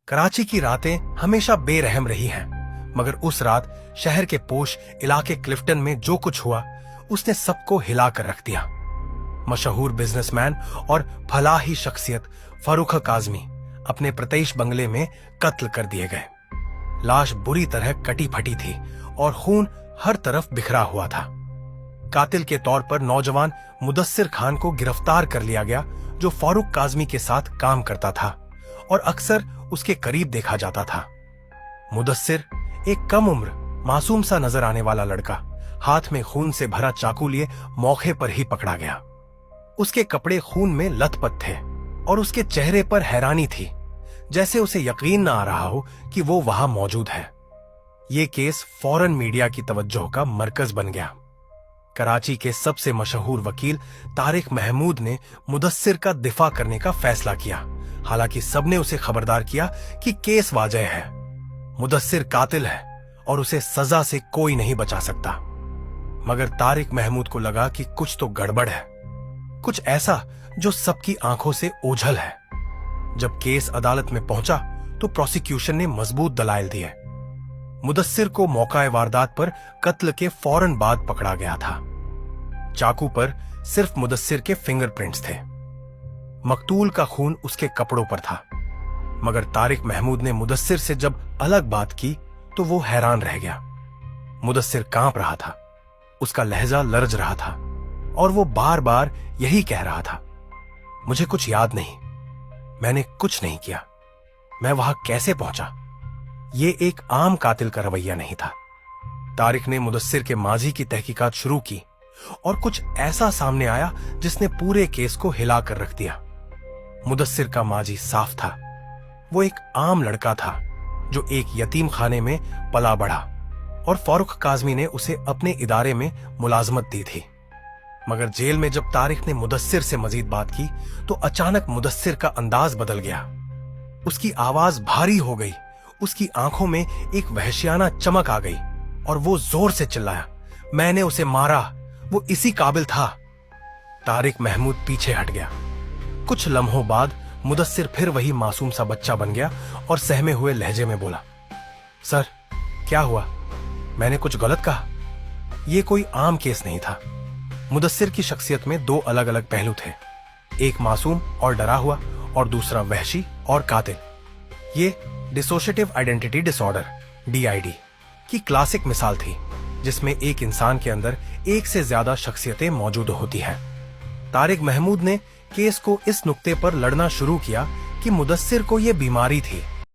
कराची की रातें हमेशा बेरहम रही हैं, मगर उस रात शहर के पोश इलाके क्लिफ्टन में जो कुछ हुआ उसने सबको हिला कर रख दिया। मशहूर बिजनेसमैन और फलाही शख्सियत फारूक काजमी अपने प्रतेश बंगले में कत्ल कर दिए गए। लाश बुरी तरह कटी फटी थी और खून हर तरफ बिखरा हुआ था। कातिल के तौर पर नौजवान मुदस्सिर खान को गिरफ्तार कर लिया गया, जो फारूक काजमी के साथ काम करता था और अक्सर उसके करीब देखा जाता था। मुदस्सिर एक कम उम्र मासूम सा नजर आने वाला लड़का हाथ में खून से भरा चाकू लिए मौके पर ही पकड़ा गया। उसके कपड़े खून में लथपथ थे और उसके चेहरे पर हैरानी थी, जैसे उसे यकीन न आ रहा हो कि वो वहां मौजूद है। ये केस फौरन मीडिया की तवज्जो का मरकज बन गया। कराची के सबसे मशहूर वकील तारिक महमूद ने मुदस्सिर का दिफा करने का फैसला किया, हालांकि सबने उसे खबरदार किया कि केस वाजह है, मुदस्सिर कातिल है और उसे सजा से कोई नहीं बचा सकता। मगर तारिक महमूद को लगा कि कुछ तो गड़बड़ है, कुछ ऐसा जो सबकी आंखों से ओझल है। जब केस अदालत में पहुंचा तो प्रोसिक्यूशन ने मजबूत दलाइल दिए। मुदस्सिर को मौका वारदात पर कत्ल के फौरन बाद पकड़ा गया था। चाकू पर सिर्फ मुदस्सिर के फिंगरप्रिंट्स थे। मकतूल का खून उसके कपड़ों पर था। मगर तारिक महमूद ने मुदस्सिर से जब अलग बात की तो वो हैरान रह गया। मुदस्सिर कांप रहा था, उसका लहजा लरज रहा था और वो बार बार यही कह रहा था, मुझे कुछ याद नहीं, मैंने कुछ नहीं किया, मैं वहां कैसे पहुंचा। ये एक आम कातिल का रवैया नहीं था। तारिक ने मुदस्सिर के माजी की तहकीकात शुरू की और कुछ ऐसा सामने आया जिसने पूरे केस को हिला कर रख दिया। मुदस्सिर का माजी साफ था। वो एक आम लड़का था जो एक यतीम खाने में पला बढ़ा और फारूक काजमी ने उसे अपने इदारे में मुलाजमत दी थी। मगर जेल में जब तारिक ने मुदस्सिर से मजीद बात की तो अचानक मुदस्सिर का अंदाज बदल गया। उसकी आवाज भारी हो गई, उसकी आंखों में एक वहशियाना चमक आ गई और वो जोर से चिल्लाया, मैंने उसे मारा, वो इसी काबिल था। तारिक महमूद पीछे हट गया। कुछ लम्हों बाद मुदस्सिर फिर वही मासूम सा बच्चा बन गया और सहमे हुए लहजे में बोला, सर क्या हुआ, मैंने कुछ गलत कहा। यह कोई आम केस नहीं था। मुदस्सिर की शख्सियत में दो अलग अलग पहलू थे, एक मासूम और डरा हुआ और दूसरा वहशी और कातिल। ये डिसोशिएटिव आइडेंटिटी डिसऑर्डर DID की क्लासिक मिसाल थी, जिसमें एक इंसान के अंदर एक से ज्यादा शख्सियतें मौजूद होती हैं। तारिक महमूद ने केस को इस नुक्ते पर लड़ना शुरू किया कि मुदस्सिर को यह बीमारी थी